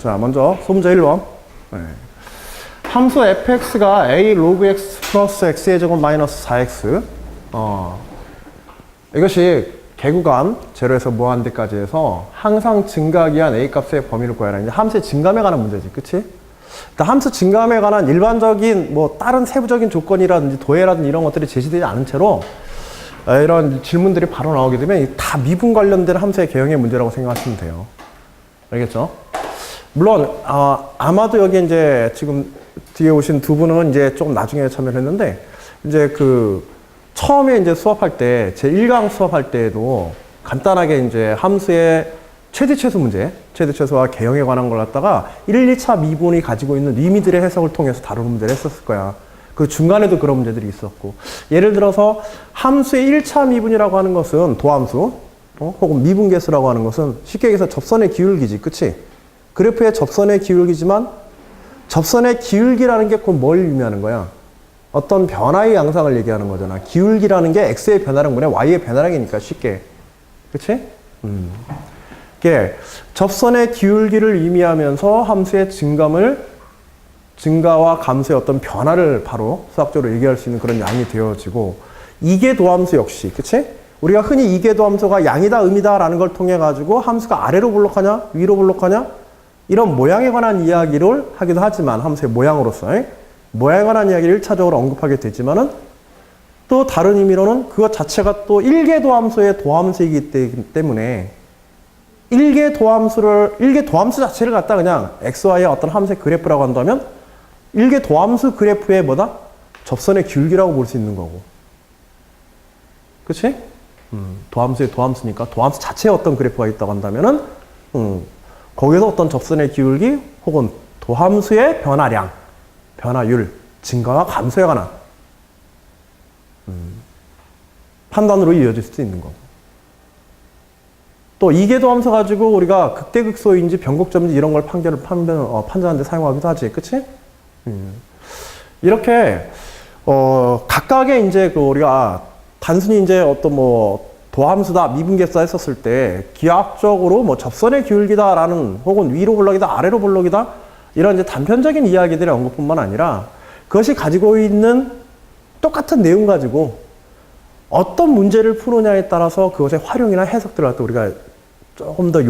자, 먼저 소문제 1번. 네. 함수 fx가 a log x 플러스 x의 제곱 마이너스 4x. 이것이 개구간 제로에서 무한 대까지 해서 항상 증가기한 a 값의 범위를 구하라. 이제 함수의 증감에 관한 문제지, 그치? 일단 함수 증감에 관한 일반적인 뭐 다른 세부적인 조건이라든지 도해라든지 이런 것들이 제시되지 않은 채로 이런 질문들이 바로 나오게 되면 다 미분 관련된 함수의 개형의 문제라고 생각하시면 돼요. 알겠죠? 물론 아마도 여기 이제 지금 뒤에 오신 두 분은 이제 조금 나중에 참여를 했는데 이제 그 처음에 이제 수업할 때 제 1강 수업할 때에도 간단하게 이제 함수의 최대최소 문제, 최대최소와 개형에 관한 걸 갖다가 1, 2차 미분이 가지고 있는 의미들의 해석을 통해서 다루는 문제를 했었을 거야. 그 중간에도 그런 문제들이 있었고, 예를 들어서 함수의 1차 미분이라고 하는 것은 도함수, 혹은 미분계수라고 하는 것은 쉽게 얘기해서 접선의 기울기지, 그치? 그래프의 접선의 기울기지만 접선의 기울기라는 게 곧 뭘 의미하는 거야? 어떤 변화의 양상을 얘기하는 거잖아. 기울기라는 게 x의 변화량 분의 y의 변화량이니까 쉽게, 그치? 이게 접선의 기울기를 의미하면서 함수의 증가와 감소의 어떤 변화를 바로 수학적으로 얘기할 수 있는 그런 양이 되어지고, 이계도함수 역시, 그치? 우리가 흔히 이계도함수가 양이다, 음이다 라는 걸 통해 가지고 함수가 아래로 볼록하냐, 위로 볼록하냐, 이런 모양에 관한 이야기를 하기도 하지만, 함수의 모양으로서, 모양에 관한 이야기를 1차적으로 언급하게 되지만은, 또 다른 의미로는 그것 자체가 또 일계도함수의 도함수이기 때문에, 일계도함수 자체를 갖다 그냥 xy의 어떤 함수의 그래프라고 한다면, 일계도함수 그래프의 뭐다? 접선의 기울기라고 볼 수 있는 거고. 그치? 도함수의 도함수니까 도함수 자체에 어떤 그래프가 있다고 한다면은, 거기서 어떤 접선의 기울기 혹은 도함수의 변화량, 변화율, 증가와 감소에 관한 판단으로 이어질 수도 있는 거고. 또 이계도함수 가지고 우리가 극대극소인지 변곡점인지 이런 걸 판단하는 데 사용하기도 하지, 그치? 이렇게 각각의 이제 그 우리가 단순히 이제 어떤 뭐 도함수다, 미분계수다 했었을 때 기하학적으로 뭐 접선의 기울기다라는 혹은 위로 볼록이다, 아래로 볼록이다 이런 이제 단편적인 이야기들의 언급뿐만 아니라 그것이 가지고 있는 똑같은 내용 가지고 어떤 문제를 푸느냐에 따라서 그것의 활용이나 해석들을 갖다 우리가 조금 더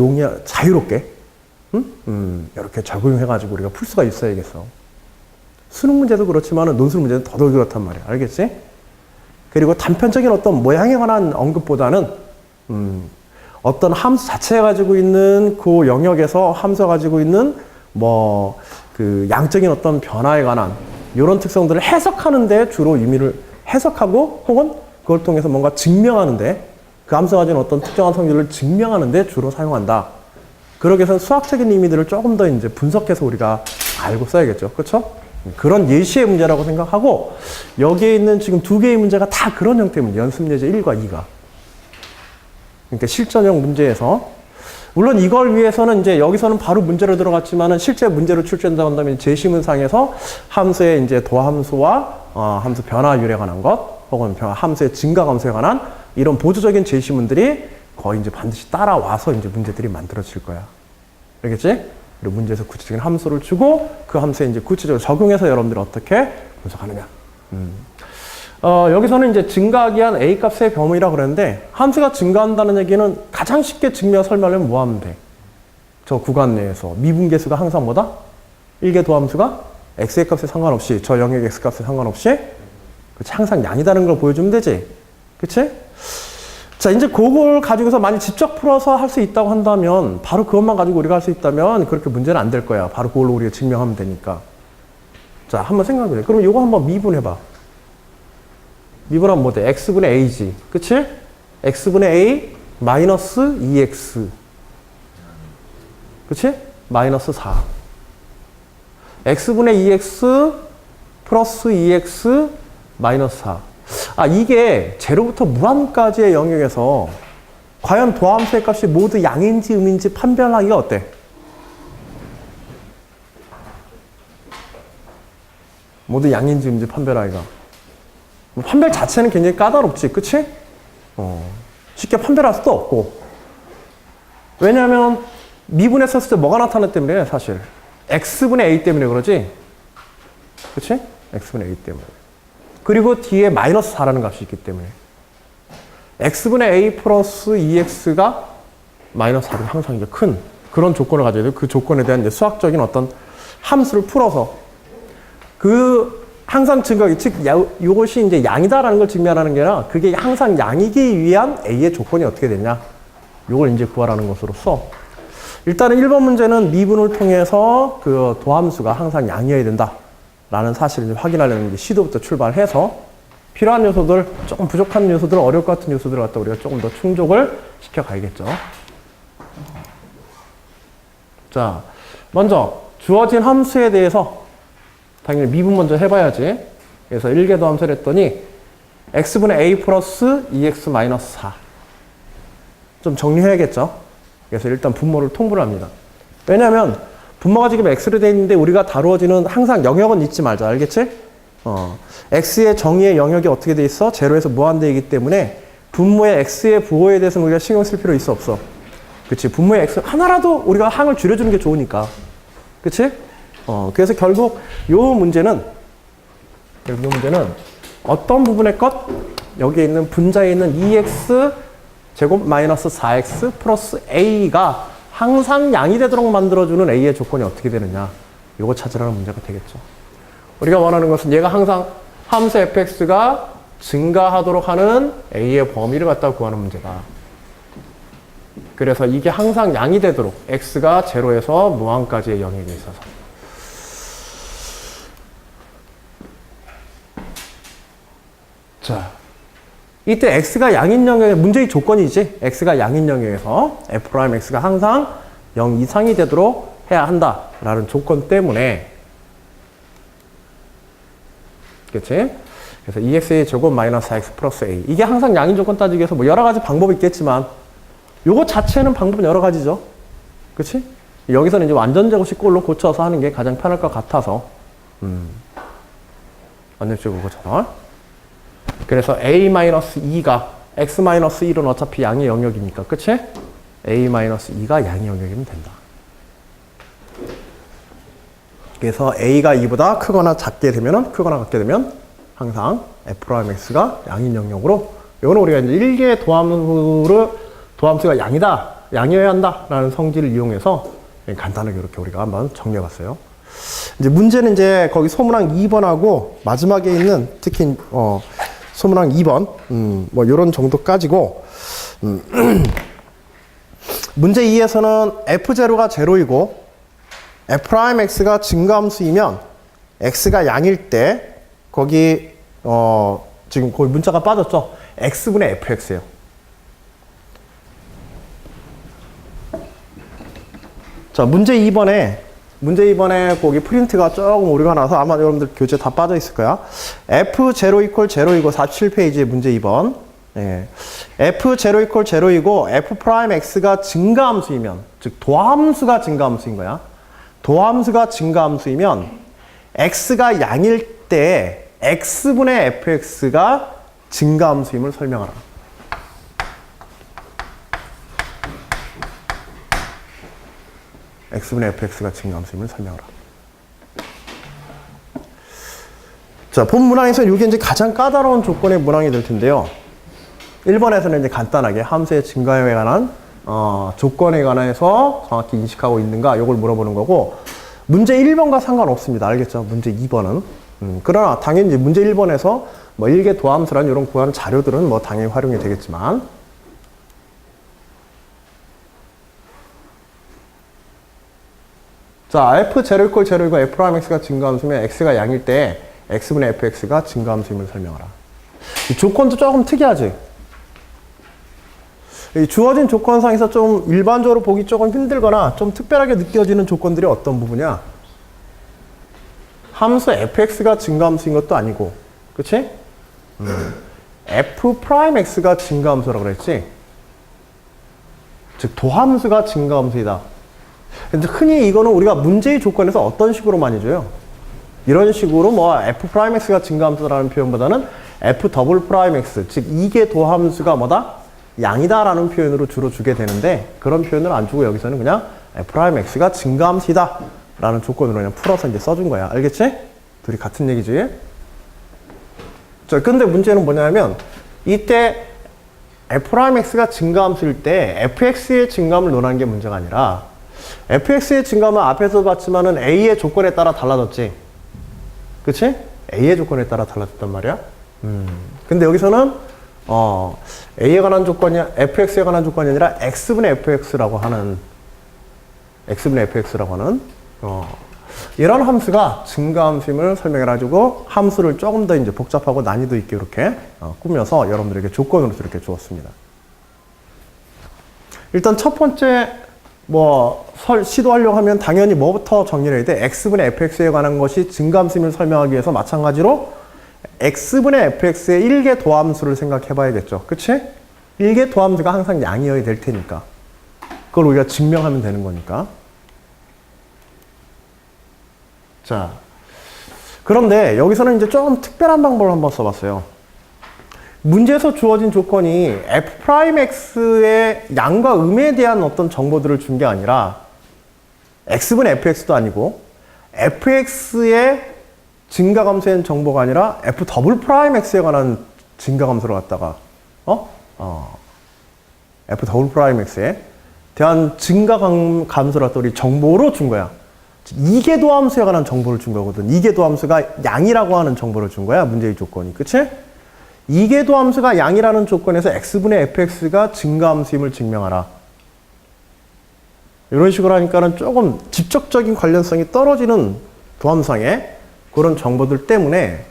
자유롭게 이렇게 적용해가지고 우리가 풀 수가 있어야겠어. 수능 문제도 그렇지만 논술 문제는 더더욱 그렇단 말이야. 알겠지? 그리고 단편적인 어떤 모양에 관한 언급보다는 어떤 함수 자체가 가지고 있는 그 영역에서 함수가 가지고 있는 뭐 그 양적인 어떤 변화에 관한 이런 특성들을 해석하는데 주로 의미를 해석하고 혹은 그걸 통해서 뭔가 증명하는데 그 함수가 가진 어떤 특정한 성질을 증명하는데 주로 사용한다. 그러기 위해서는 수학적인 의미들을 조금 더 이제 분석해서 우리가 알고 써야겠죠. 그렇죠? 그런 예시의 문제라고 생각하고 여기에 있는 지금 두 개의 문제가 다 그런 형태의 문제. 연습예제 1과 2가. 그러니까 실전형 문제에서 물론 이걸 위해서는 이제 여기서는 바로 문제로 들어갔지만은 실제 문제로 출제한다고 한다면 제시문상에서 함수의 이제 도함수와 함수 변화율에 관한 것 혹은 함수의 증가 감소에 관한 이런 보조적인 제시문들이 거의 이제 반드시 따라와서 이제 문제들이 만들어질 거야. 알겠지? 그리고 문제에서 구체적인 함수를 주고 그 함수에 이제 구체적으로 적용해서 여러분들이 어떻게 분석하느냐. 여기서는 이제 증가하기한 a 값의 범위라고 그랬는데 함수가 증가한다는 얘기는 가장 쉽게 증명 설명하려면 뭐 하면 돼? 저 구간 내에서 미분계수가 항상 뭐다? 1개 도함수가 x의 값에 상관없이 저 영역 x 값에 상관없이 그치? 항상 양이다는 걸 보여주면 되지. 그치? 자, 이제 그걸 가지고서 만약 직접 풀어서 할 수 있다고 한다면 바로 그것만 가지고 우리가 할 수 있다면 그렇게 문제는 안 될 거야. 바로 그걸로 우리가 증명하면 되니까. 자, 한번 생각해보자. 그럼 이거 한번 미분해봐. 미분하면 뭐 돼? x분의 a지. 그치? x분의 a 마이너스 2x. 그치? 마이너스 4. x분의 2x 플러스 2x 마이너스 4. 이게 제로부터 무한까지의 영역에서 과연 도함수의 값이 모두 양인지 음인지 판별하기가 어때? 모두 양인지 음인지 판별하기가. 판별 자체는 굉장히 까다롭지, 그치? 쉽게 판별할 수도 없고. 왜냐하면 미분했었을 때 뭐가 나타났다며 사실 x분의 a 때문에 그러지? 그치? x분의 a 때문에. 그리고 뒤에 마이너스 4라는 값이 있기 때문에 x분의 a 플러스 2x가 마이너스 4는 항상 이제 큰 그런 조건을 가져야 돼요. 그 조건에 대한 이제 수학적인 어떤 함수를 풀어서 그 항상 증거, 즉 이것이 이제 양이다라는 걸 증명하는 게 아니라 그게 항상 양이기 위한 a의 조건이 어떻게 되냐, 이걸 이제 구하라는 것으로서 일단은 1번 문제는 미분을 통해서 그 도함수가 항상 양이어야 된다라는 사실을 확인하려는 시도부터 출발해서 필요한 요소들, 조금 부족한 요소들, 어려울 것 같은 요소들을 갖다 우리가 조금 더 충족을 시켜가야겠죠. 자, 먼저 주어진 함수에 대해서 당연히 미분 먼저 해봐야지. 그래서 1개 도함수를 했더니 x분의 a 플러스 2x 마이너스 4. 좀 정리해야겠죠. 그래서 일단 분모를 통분을 합니다. 왜냐하면 분모가 지금 x로 되어 있는데 우리가 다루어지는 항상 영역은 잊지 말자. 알겠지? x의 정의의 영역이 어떻게 돼 있어? 제로에서 무한대이기 때문에 분모의 x의 부호에 대해서는 우리가 신경 쓸 필요 있어 없어? 그치? 분모의 x 하나라도 우리가 항을 줄여주는 게 좋으니까. 그치? 그래서 결국 요 문제는 어떤 부분의 것? 여기에 있는 분자에 있는 2x 제곱 마이너스 4x 플러스 a가 항상 양이 되도록 만들어주는 a의 조건이 어떻게 되느냐. 요거 찾으라는 문제가 되겠죠. 우리가 원하는 것은 얘가 항상 함수 fx가 증가하도록 하는 a의 범위를 갖다 구하는 문제다. 그래서 이게 항상 양이 되도록 x가 제로에서 무한까지의 영역에 있어서. 자, 이때 x가 양인 영역의 문제의 조건이지. x가 양인 영역에서 f'x가 항상 0 이상이 되도록 해야 한다라는 조건 때문에, 그치? 그래서 2x의 제곱 마이너스 4x 플러스 a. 이게 항상 양인 조건 따지기 위해서 뭐 여러 가지 방법이 있겠지만 요거 자체는 방법은 여러 가지죠. 그치? 여기서는 이제 완전 제곱식꼴로 고쳐서 하는 게 가장 편할 것 같아서 완전 제곱 고쳐서. 그래서 a-2가 x-1은 어차피 양의 영역이니까, 그치? a-2가 양의 영역이면 된다. 그래서 a가 2보다 크거나 작게 되면은, 크거나 같게 되면 항상 f'x가 양인 영역으로, 이거는 우리가 이제 1개의 도함수가 양이다, 양이어야 한다 라는 성질을 이용해서 간단하게 이렇게 우리가 한번 정리해 봤어요. 이제 문제는 이제 거기 소문항 2번하고 마지막에 있는 특히 소문항 2번 뭐 이런 정도까지고, 문제 2에서는 f0가 제로이고 f'x가 증가함수이면 x가 양일 때 거기 지금 거기 문자가 빠졌죠. x분의 fx예요. 자, 문제 2번에 거기 프린트가 조금 오류가 나서 아마 여러분들 교재 다 빠져 있을 거야. f0 = 제로이고 47페이지의 문제 2번. 예. f0 = 제로이고 f'x가 증가함수이면, 즉 도함수가 증가함수인 거야. 도함수가 증가함수이면 x가 양일 때 x분의 fx가 증가함수임을 설명하라. x분의 fx가 증가함수임을 설명하라. 자, 본 문항에서 이게 이제 가장 까다로운 조건의 문항이 될 텐데요. 1번에서는 이제 간단하게 함수의 증가에 관한 조건에 관해서 정확히 인식하고 있는가, 이걸 물어보는 거고, 문제 1번과 상관없습니다. 알겠죠? 문제 2번은. 그러나 당연히 이제 문제 1번에서 뭐 1개 도함수란 이런 구하는 자료들은 뭐 당연히 활용이 되겠지만, 자, f0 = 제로이고 f'x가 증가함수면 x가 양일 때 x분의 fx가 증가함수임을 설명하라. 이 조건도 조금 특이하지? 이 주어진 조건상에서 좀 일반적으로 보기 조금 힘들거나 좀 특별하게 느껴지는 조건들이 어떤 부분이야? 함수 fx가 증가함수인 것도 아니고, 그치? f'x가 증가함수라고 그랬지? 즉 도함수가 증가함수이다. 근데 흔히 이거는 우리가 문제의 조건에서 어떤 식으로 많이 줘요? 이런 식으로 뭐 f'x가 증가함수라는 표현보다는 f'x, 즉 이게 도함수가 뭐다? 양이다라는 표현으로 주로 주게 되는데, 그런 표현을 안 주고 여기서는 그냥 F'X가 증가함수이다 라는 조건으로 그냥 풀어서 이제 써준 거야. 알겠지? 둘이 같은 얘기지? 자, 근데 문제는 뭐냐면 이때 F'X가 증가함수일 때 Fx의 증가함을 논한 게 문제가 아니라 Fx의 증가함은 앞에서 봤지만은 A의 조건에 따라 달라졌지. 그치? A의 조건에 따라 달라졌단 말이야. 근데 여기서는 A에 관한 조건이 Fx에 관한 조건이 아니라 X분의 Fx라고 하는 이런 함수가 증가함수임을 설명해가지고 함수를 조금 더 이제 복잡하고 난이도 있게 이렇게 꾸며서 여러분들에게 조건으로 이렇게 주었습니다. 일단 첫 번째 시도하려고 하면 당연히 뭐부터 정리를 해야 돼? X분의 Fx에 관한 것이 증가함수임을 설명하기 위해서 마찬가지로 X분의 Fx의 1개 도함수를 생각해 봐야겠죠. 그치? 1개 도함수가 항상 양이어야 될 테니까. 그걸 우리가 증명하면 되는 거니까. 자, 그런데 여기서는 이제 좀 특별한 방법을 한번 써봤어요. 문제에서 주어진 조건이 F'X의 양과 음에 대한 어떤 정보들을 준 게 아니라 X분의 Fx도 아니고 Fx의 증가감수의 정보가 아니라 F'X에 관한 증가감수를 갖다가 F'X에 대한 증가감수를 갖다 우리 정보로 준 거야. 이계도함수에 관한 정보를 준 거거든. 이계도함수가 양이라고 하는 정보를 준 거야. 문제의 조건이. 그치? 이계도함수가 양이라는 조건에서 X분의 Fx가 증가함수임을 증명하라. 이런 식으로 하니까는 조금 직접적인 관련성이 떨어지는 도함상의 그런 정보들 때문에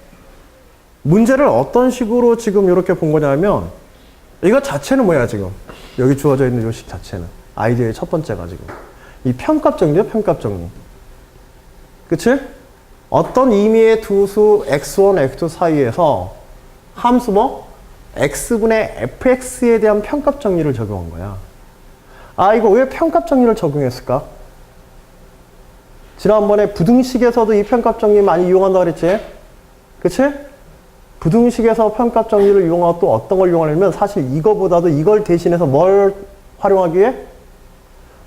문제를 어떤 식으로 지금 이렇게 본 거냐면 이거 자체는 뭐야 지금? 여기 주어져 있는 요식 자체는. 아이디어의 첫 번째가 지금. 이 편값정리야, 편값정리. 그치? 어떤 의미의 두 수 x1, x2 사이에서 함수 x분의 fx에 대한 편값 정리를 적용한 거야. 아, 이거 왜 편값 정리를 적용했을까? 지난번에 부등식에서도 이 편값 정리 많이 이용한다고 그랬지? 그치? 부등식에서 편값 정리를 이용하고 또 어떤 걸 이용하냐면 사실 이거보다도 이걸 대신해서 뭘 활용하기 위해?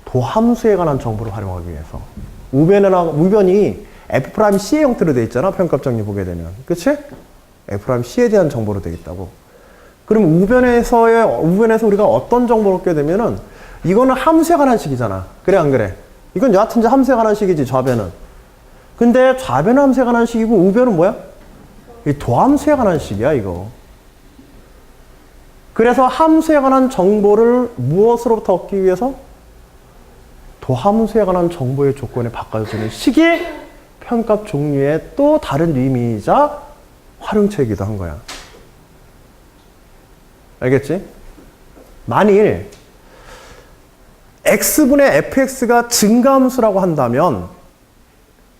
도함수에 관한 정보를 활용하기 위해서. 우변이 F'C의 형태로 되어 있잖아. 편값 정리 보게 되면. 그치? F'C에 대한 정보로 되어 있다고. 그럼 우변에서 우리가 어떤 정보를 얻게 되면은 이거는 함수에 관한 식이잖아. 그래, 안 그래? 이건 여하튼 함수에 관한 식이지, 좌변은. 근데 좌변은 함수에 관한 식이고 우변은 뭐야? 이 도함수에 관한 식이야, 이거. 그래서 함수에 관한 정보를 무엇으로부터 얻기 위해서? 도함수에 관한 정보의 조건에 바꿔주는 식이 편값 종류의 또 다른 의미이자 활용체이기도 한 거야. 알겠지? 만일 x분의 fx가 증가함수라고 한다면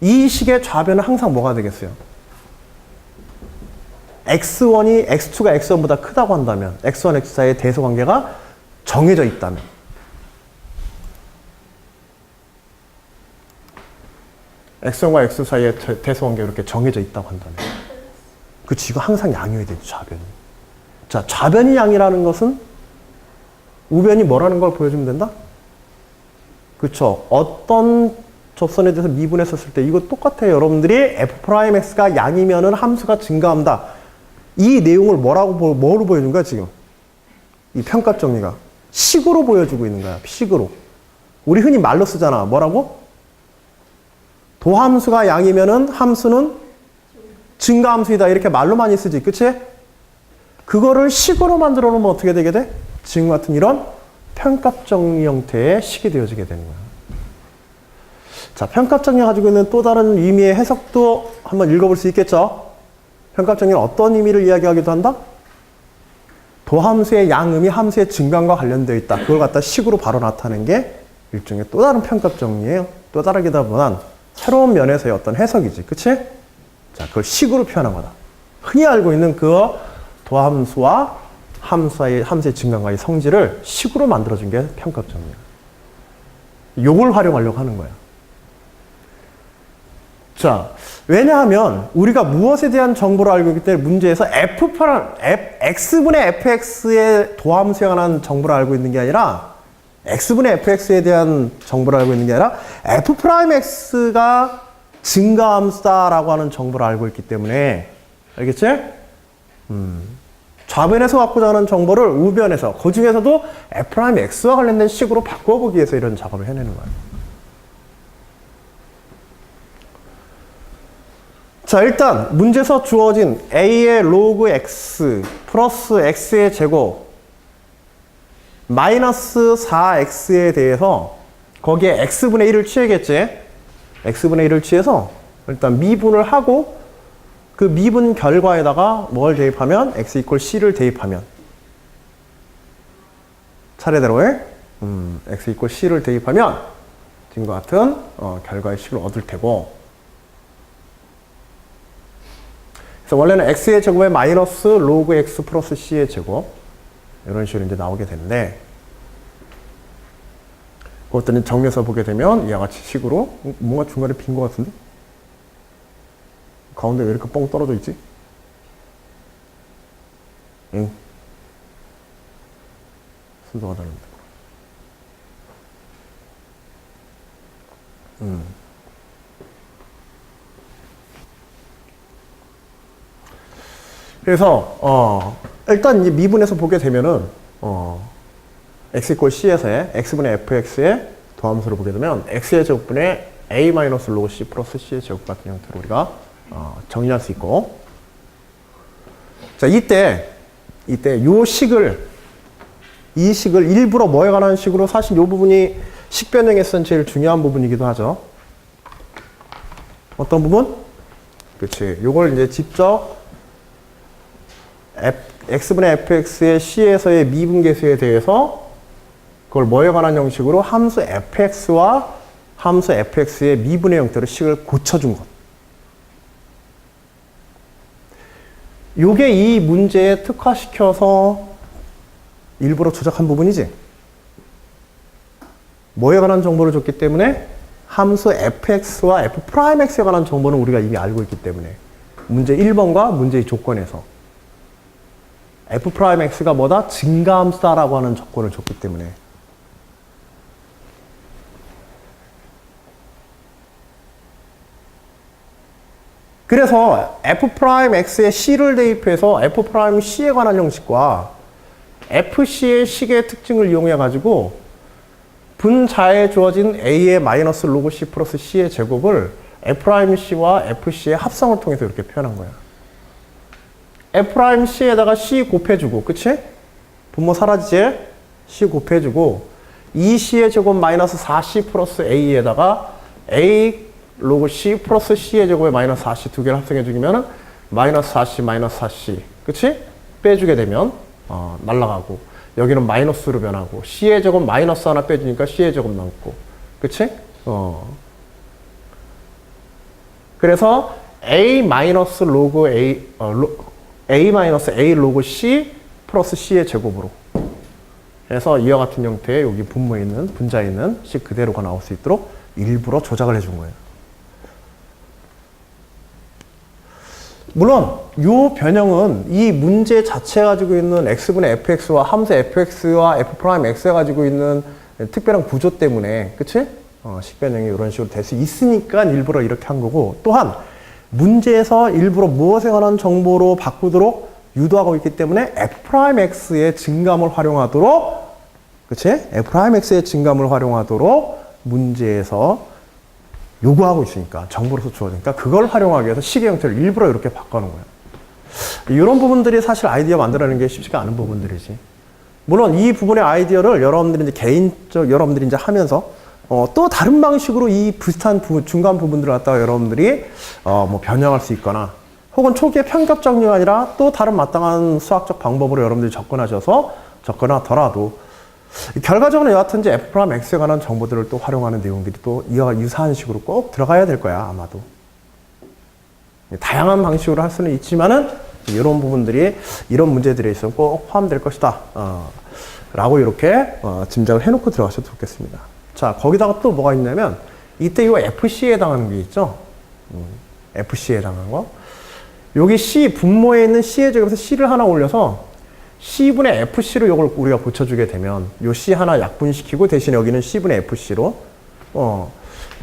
이 식의 좌변은 항상 뭐가 되겠어요? x1이 x2가 x1보다 크다고 한다면 x1, x 사이의 대소관계가 정해져 있다면 x1과 x 사이의 대소관계가 이렇게 정해져 있다고 한다면 그치, 이거 항상 양이어야 되지, 좌변이. 자, 좌변이 양이라는 것은 우변이 뭐라는 걸 보여주면 된다? 그쵸. 어떤 접선에 대해서 미분했었을 때 이거 똑같아요. 여러분들이 F'X가 양이면은 함수가 증가한다. 이 내용을 뭐로 보여준 거야, 지금? 이 편값 정리가. 식으로 보여주고 있는 거야, 식으로. 우리 흔히 말로 쓰잖아. 뭐라고? 도함수가 양이면은 함수는 증가함수이다. 이렇게 말로 많이 쓰지. 그치? 그거를 식으로 만들어 놓으면 어떻게 되게 돼? 지금 같은 이런 편값 정리 형태의 식이 되어지게 되는 거야. 자, 편값 정리가 가지고 있는 또 다른 의미의 해석도 한번 읽어볼 수 있겠죠? 편값 정리는 어떤 의미를 이야기하기도 한다? 도함수의 양음이 함수의 증가함과 관련되어 있다. 그걸 갖다 식으로 바로 나타내는 게 일종의 또 다른 편값 정리예요. 또 다르기보단 새로운 면에서의 어떤 해석이지. 그치? 자, 그걸 식으로 표현한 거다. 흔히 알고 있는 그 도함수와 함수의 증가함과의 성질을 식으로 만들어준 게 편값 정리야. 요걸 활용하려고 하는 거야. 자, 왜냐하면 우리가 무엇에 대한 정보를 알고 있기 때문에 문제에서 x분의 fx의 도함수에 관한 정보를 알고 있는 게 아니라 x분의 fx에 대한 정보를 알고 있는 게 아니라 f'x가 증가함수다라고 하는 정보를 알고 있기 때문에 알겠지? 좌변에서 갖고자 하는 정보를 우변에서 그 중에서도 f'x와 관련된 식으로 바꿔보기 위해서 이런 작업을 해내는 거예요. 자, 일단 문제에서 주어진 a의 로그 x 플러스 x의 제곱 마이너스 4x에 대해서 거기에 x분의 1을 취해겠지? x분의 1을 취해서 일단 미분을 하고 그 미분 결과에다가 뭘 대입하면 x 이퀄 c를 대입하면 차례대로의 x 이퀄 c를 대입하면 지금과 같은 결과의 식을 얻을 테고, 그래서 원래는 x의 제곱에 마이너스 로그 x 플러스 c의 제곱 이런 식으로 이제 나오게 되는데, 그것들은 정리해서 보게 되면 이와 같이 식으로 뭔가 중간에 빈 것 같은데? 가운데 왜 이렇게 뻥 떨어져 있지? 응. 순서가 다른데. 그래서 일단 이제 미분해서 보게 되면은 x 이퀄 c에서의 x분의 fx의 도함수를 보게 되면 x의 제곱분의 a 마이너스 로그 c 플러스 c의 제곱 같은 형태로 우리가 정리할 수 있고, 자, 이때 이 식을 일부러 뭐에 관한 식으로, 사실 이 부분이 식 변형에서는 제일 중요한 부분이기도 하죠. 어떤 부분? 그렇지. 요걸 이제 직접 x분의 fx의 c에서의 미분계수에 대해서 그걸 뭐에 관한 형식으로 함수 fx와 함수 fx의 미분의 형태로 식을 고쳐준 것. 요게 이 문제에 특화시켜서 일부러 조작한 부분이지. 뭐에 관한 정보를 줬기 때문에 함수 fx와 f'x에 관한 정보는 우리가 이미 알고 있기 때문에 문제 1번과 문제의 조건에서 f'x가 뭐다? 증가함수다라고 하는 조건을 줬기 때문에. 그래서 f'x에 c를 대입해서 f'c에 관한 형식과 fc의 식의 특징을 이용해 가지고 분자에 주어진 a의 마이너스 로그 c 플러스 c의 제곱을 f'c와 fc의 합성을 통해서 이렇게 표현한 거야. f'c에다가 c 곱해주고, 그치? 분모 사라지지? c 곱해주고, 2c의 제곱 마이너스 4c 플러스 a에다가 a 로그 c 플러스 c의 제곱에 마이너스 4c 두 개를 합성해주면 마이너스 4c 마이너스 4c, 그치? 빼주게 되면 날라가고, 여기는 마이너스로 변하고, c의 제곱 마이너스 하나 빼주니까 c의 제곱 남고, 그치? 그래서 a 마이너스 로그 a 마이너스 a 로그 c 플러스 c의 제곱으로 해서 이와 같은 형태의 여기 분모에 있는, 분자에 있는 식 그대로가 나올 수 있도록 일부러 조작을 해준 거예요. 물론 이 변형은 이 문제 자체가 가지고 있는 x분의 fx와 함수 fx와 f'x가 가지고 있는 특별한 구조 때문에, 그치? 식변형이 이런 식으로 될 수 있으니까 일부러 이렇게 한 거고, 또한 문제에서 일부러 무엇에 관한 정보로 바꾸도록 유도하고 있기 때문에 f'x의 증감을 활용하도록, 그치? f'x의 증감을 활용하도록 문제에서 요구하고 있으니까, 정보로서 주어지니까 그걸 활용하기 위해서 식의 형태를 일부러 이렇게 바꿔놓은 거예요. 이런 부분들이 사실 아이디어 만들어내는 게 쉽지가 않은 부분들이지. 물론 이 부분의 아이디어를 여러분들이 이제 여러분들이 이제 하면서 또 다른 방식으로 이 비슷한 중간 부분들을 갖다가 여러분들이 뭐 변형할 수 있거나, 혹은 초기에 편겹 정리가 아니라 또 다른 마땅한 수학적 방법으로 여러분들이 접근하더라도 결과적으로 여하튼 이제 f'x에 관한 정보들을 또 활용하는 내용들이 또 이와 유사한 식으로 꼭 들어가야 될 거야, 아마도. 다양한 방식으로 할 수는 있지만은 이런 부분들이 이런 문제들에 있어서 꼭 포함될 것이다 라고 이렇게 짐작을 해놓고 들어가셔도 좋겠습니다. 자, 거기다가 또 뭐가 있냐면 이때 이 FC에 해당하는 게 있죠. FC에 해당하는 거. 여기 C 분모에 있는 C의 제곱에서 C를 하나 올려서 C분의 FC로 이걸 우리가 고쳐주게 되면 요 C 하나 약분시키고 대신 여기는 C분의 FC로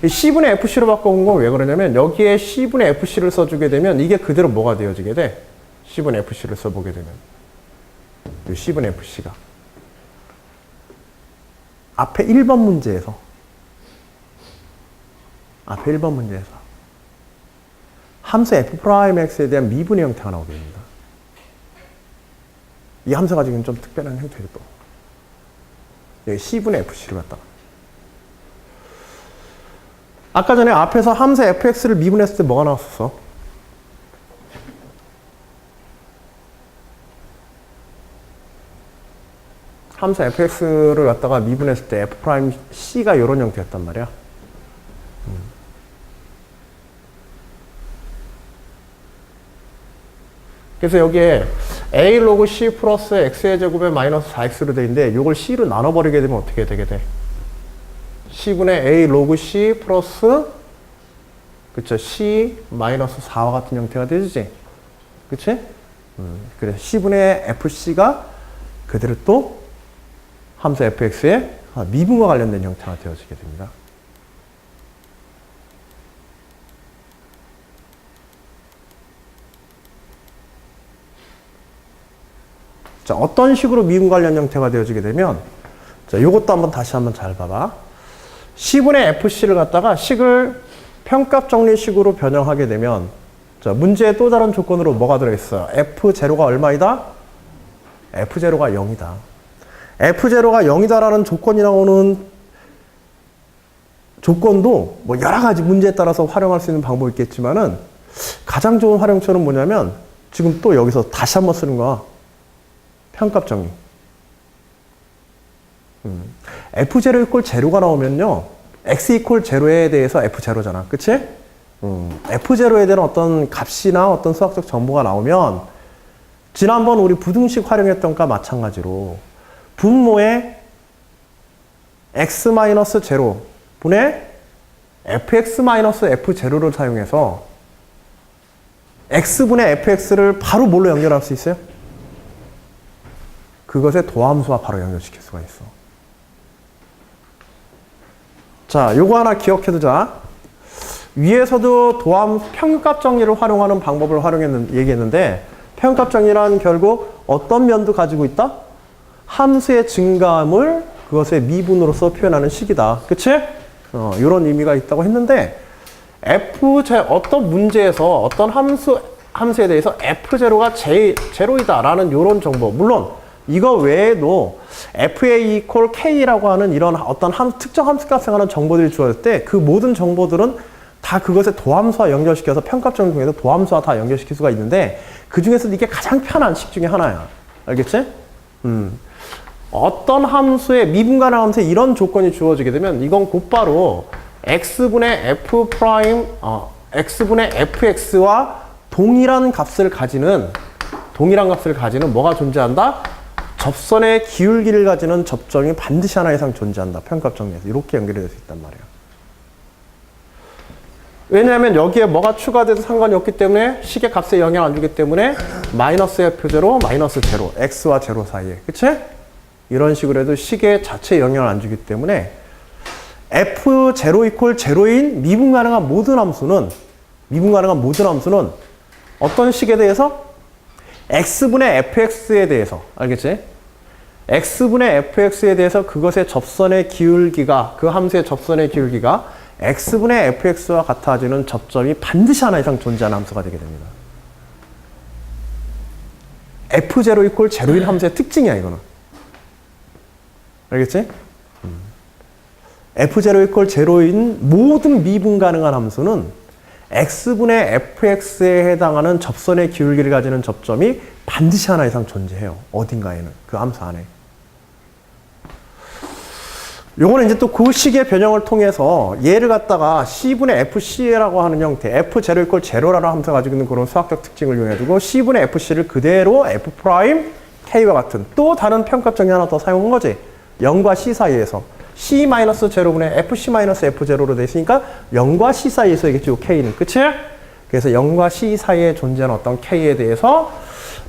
이 C분의 FC로 바꿔온 건 왜 그러냐면 여기에 C분의 FC를 써주게 되면 이게 그대로 뭐가 되어지게 돼? C분의 FC를 써보게 되면 요 C분의 FC가 앞에 1번 문제에서 함수 F'X에 대한 미분의 형태가 나오게 됩니다. 이 함수가 지금 좀 특별한 형태로 또 여기 C분의 FC를 갖다가 아까 전에 앞에서 함수 fx를 미분했을 때 뭐가 나왔었어? 함수 fx를 갖다가 미분했을 때 f'c가 이런 형태였단 말이야. 그래서 여기에 a 로그 c 플러스 x의 제곱에 마이너스 4x로 되어 있는데 이걸 c로 나눠버리게 되면 어떻게 되게 돼? c분의 a 로그 c 플러스 그쵸 c 마이너스 4와 같은 형태가 되지 그치? 그래 c분의 fc가 그대로 또 함수 fx의 미분과 관련된 형태가 되어지게 됩니다. 자, 어떤 식으로 미분 관련 형태가 되어지게 되면 자, 요것도 한번 다시 한번 잘 봐봐. C분의 FC를 갖다가 식을 평값 정리식으로 변형하게 되면 자, 문제에 또 다른 조건으로 뭐가 들어있어요? F0가 얼마이다? F0가 0이다. F0가 0이다라는 조건이 나오는 조건도 뭐 여러 가지 문제에 따라서 활용할 수 있는 방법이 있겠지만은 가장 좋은 활용처는 뭐냐면 지금 또 여기서 다시 한번 쓰는 거야. 평값 정리. F0 이퀄 제로가 나오면요. X 이퀄 제로에 대해서 F0잖아. 그치? F0에 대한 어떤 값이나 어떤 수학적 정보가 나오면 지난번 우리 부등식 활용했던 것과 마찬가지로 분모에 X-0 분의 Fx-F0를 사용해서 X분의 Fx를 바로 뭘로 연결할 수 있어요? 그것의 도함수와 바로 연결시킬 수가 있어. 자, 요거 하나 기억해두자. 위에서도 도함수 평균값 정리를 활용하는 방법을 얘기했는데 평균값 정리란 결국 어떤 면도 가지고 있다? 함수의 증가함을 그것의 미분으로서 표현하는 식이다. 그치? 이런 의미가 있다고 했는데 어떤 문제에서 어떤 함수에 대해서 F0가 제로이다라는 이런 정보 물론 이거 외에도 FA equal K라고 하는 이런 어떤 특정 함수값 생하는 정보들이 주어질 때 그 모든 정보들은 다 그것의 도함수와 연결시켜서 평값 정리 중에서 도함수와 다 연결시킬 수가 있는데 그 중에서 이게 가장 편한 식 중에 하나야. 알겠지? 어떤 함수의 미분가능 함수에 이런 조건이 주어지게 되면 이건 곧바로 x분의 fx와 동일한 값을 가지는 뭐가 존재한다? 접선의 기울기를 가지는 접점이 반드시 하나 이상 존재한다. 평값 정리에서 이렇게 연결이 될 수 있단 말이야. 왜냐하면 여기에 뭐가 추가돼도 상관이 없기 때문에 식의 값에 영향 안 주기 때문에 마이너스 F0, 마이너스 0, x와 0 사이에. 그치? 이런 식으로 해도 식의 자체에 영향을 안 주기 때문에 F0 이퀄 0인 미분 가능한 모든 함수는 어떤 식에 대해서? x분의 fx에 대해서. 알겠지? x분의 fx에 대해서 그것의 접선의 기울기가, 그 함수의 접선의 기울기가 x분의 fx와 같아지는 접점이 반드시 하나 이상 존재하는 함수가 되게 됩니다. F0 이퀄 0인 함수의 특징이야, 이거는. 알겠지? F0 이퀄 0인 모든 미분 가능한 함수는 x분의 fx에 해당하는 접선의 기울기를 가지는 접점이 반드시 하나 이상 존재해요. 어딘가에는. 그 함수 안에. 요거는 이제 또 그 식의 변형을 통해서 얘를 갖다가 C분의 FC라고 하는 형태, F0 이퀄 0라는 함수가 가지고 있는 그런 수학적 특징을 이용해주고 C분의 FC를 그대로 F'K와 같은 또 다른 평값 정리 하나 더 사용한 거지. 0과 C 사이에서. C-0분의 FC-F0로 되어 있으니까 0과 C 사이에서 이겠죠. K는. 그치? 그래서 0과 C 사이에 존재하는 어떤 K에 대해서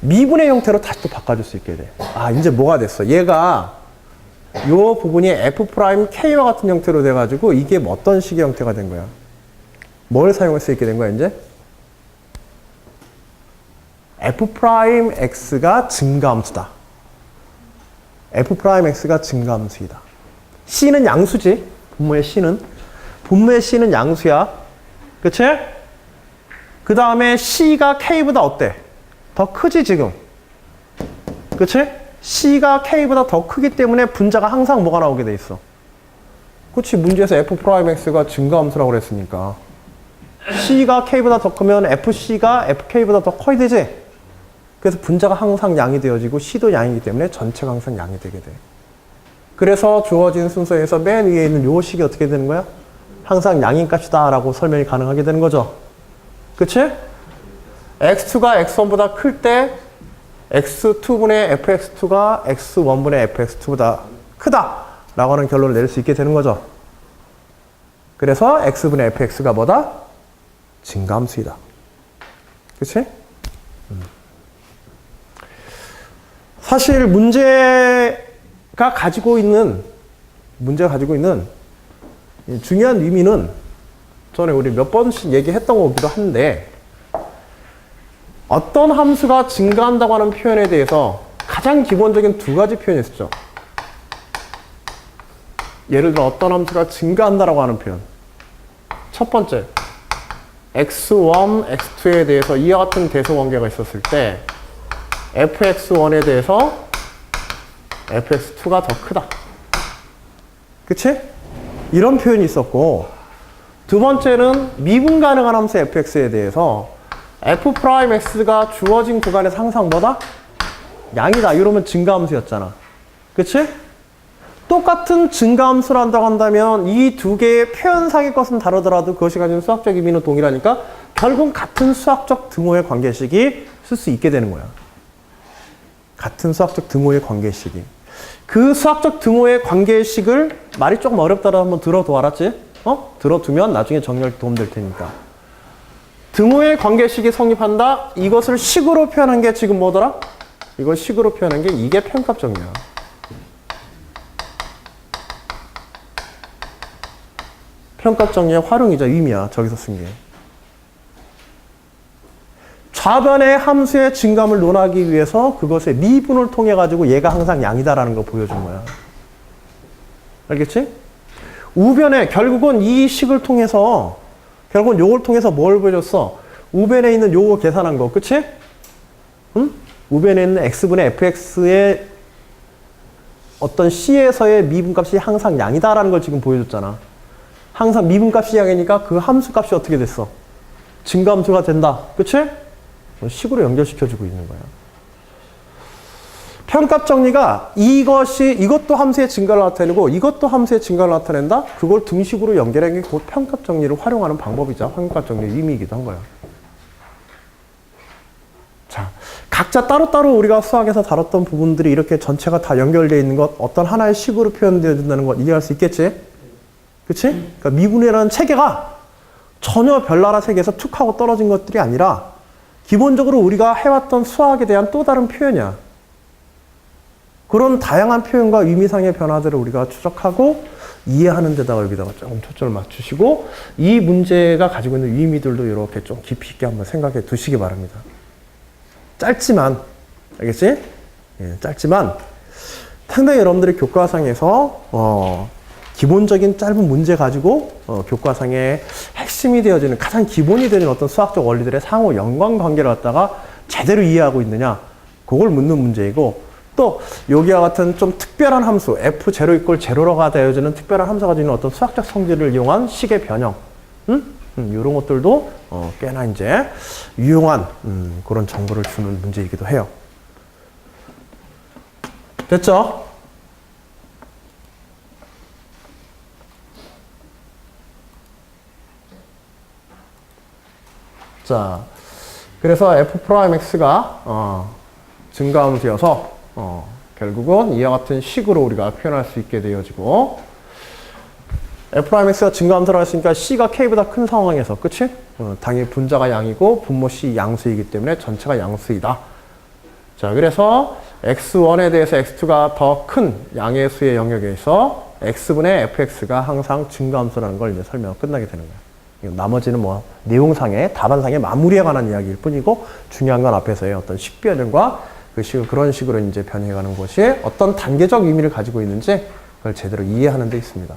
미분의 형태로 다시 또 바꿔줄 수 있게 돼. 아, 이제 뭐가 됐어? 얘가 요 부분이 F'K와 같은 형태로 돼가지고 이게 뭐 어떤 식의 형태가 된 거야? 뭘 사용할 수 있게 된 거야, 이제? F'X가 증가함수다. F'X가 증가함수이다. C는 양수지. 분모의 C는. 분모의 C는 양수야. 그치? 그 다음에 C가 K보다 어때? 더 크지, 지금. 그치? C가 K보다 더 크기 때문에 분자가 항상 뭐가 나오게 돼 있어? 그치? 문제에서 F'X가 증가함수라고 그랬으니까. C가 K보다 더 크면 FC가 FK보다 더 커야 되지? 그래서 분자가 항상 양이 되어지고 C도 양이기 때문에 전체가 항상 양이 되게 돼. 그래서 주어진 순서에서 맨 위에 있는 요 식이 어떻게 되는 거야? 항상 양인 값이다 라고 설명이 가능하게 되는 거죠. 그치? x2가 x1보다 클 때 x2분의 fx2가 x1분의 fx2보다 크다 라고 하는 결론을 내릴 수 있게 되는 거죠. 그래서 x분의 fx가 뭐다? 증가함수이다. 그치? 사실 문제가 가지고 있는 중요한 의미는 전에 우리 몇 번씩 얘기했던 거기도 한데, 어떤 함수가 증가한다고 하는 표현에 대해서 가장 기본적인 두 가지 표현이 있었죠. 예를 들어 어떤 함수가 증가한다라고 하는 표현. 첫 번째, x1, x2에 대해서 이와 같은 대소 관계가 있었을 때 fx1에 대해서 fx2가 더 크다. 그치? 이런 표현이 있었고, 두 번째는 미분 가능한 함수 fx에 대해서 f'x가 주어진 구간에서 항상 뭐다? 양이다. 이러면 증가함수였잖아. 그치? 똑같은 증가함수를 한다고 한다면 이 두 개의 표현상의 것은 다르더라도 그것이 가진 수학적 의미는 동일하니까 결국 같은 수학적 등호의 관계식이 쓸 수 있게 되는 거야. 같은 수학적 등호의 관계식이. 그 수학적 등호의 관계식을 말이 조금 어렵다라도 한번 들어도 알았지? 들어두면 나중에 정리할 때 도움 될 테니까. 등호의 관계식이 성립한다. 이것을 식으로 표현한 게 지금 뭐더라? 이걸 식으로 표현한 게 이게 편값정리야. 편값정리의 활용이자 의미야. 저기서 쓴 게. 좌변의 함수의 증감을 논하기 위해서 그것의 미분을 통해 가지고 얘가 항상 양이다라는 걸 보여준 거야. 알겠지? 우변에 결국은 이 식을 통해서 결국은 요걸 통해서 뭘 보여줬어? 우변에 있는 요거 계산한 거. 그치? 응? 우변에 있는 x분의 fx의 어떤 c에서의 미분값이 항상 양이다라는 걸 지금 보여줬잖아. 항상 미분값이 양이니까 그 함수값이 어떻게 됐어? 증가함수가 된다. 그치? 식으로 연결시켜주고 있는 거야. 편값 정리가 이것도 함수의 증가를 나타내고 이것도 함수의 증가를 나타낸다? 그걸 등식으로 연결하는 게 곧 편값 정리를 활용하는 방법이자 편값 정리의 의미이기도 한 거야. 자, 각자 따로따로 우리가 수학에서 다뤘던 부분들이 이렇게 전체가 다 연결되어 있는 것, 어떤 하나의 식으로 표현되어 된다는 걸 이해할 수 있겠지? 그치? 그러니까 미분이라는 체계가 전혀 별나라 세계에서 툭 하고 떨어진 것들이 아니라 기본적으로 우리가 해왔던 수학에 대한 또 다른 표현이야. 그런 다양한 표현과 의미상의 변화들을 우리가 추적하고 이해하는 데다가 여기다가 조금 초점을 맞추시고 이 문제가 가지고 있는 의미들도 이렇게 좀 깊이 있게 한번 생각해 두시기 바랍니다. 짧지만, 알겠지? 예, 짧지만 상당히 여러분들의 교과상에서 기본적인 짧은 문제 가지고 교과상의 핵심이 되어지는 가장 기본이 되는 어떤 수학적 원리들의 상호 연관관계를 갖다가 제대로 이해하고 있느냐, 그걸 묻는 문제이고, 또 여기와 같은 좀 특별한 함수 f0 = 제로가 되어지는 특별한 함수가 가지고 있는 어떤 수학적 성질을 이용한 식의 변형, 이런 것들도 꽤나 이제 유용한 그런 정보를 주는 문제이기도 해요. 됐죠? 자, 그래서 f'x가 증가함수여서 결국은 이와 같은 식으로 우리가 표현할 수 있게 되어지고, f'x가 증가함수라고 했으니까 c가 k보다 큰 상황에서, 그치? 당연히 분자가 양이고 분모 c 양수이기 때문에 전체가 양수이다. 자, 그래서 x1에 대해서 x2가 더 큰 양의 수의 영역에서 x분의 fx가 항상 증가함수라는 걸 이제 설명 끝나게 되는 거예요. 나머지는 뭐 내용상의 답안상의 마무리에 관한 이야기일 뿐이고 중요한 건 앞에서의 어떤 식변형과 그런 식으로 이제 변해가는 것이 어떤 단계적 의미를 가지고 있는지 그걸 제대로 이해하는 데 있습니다.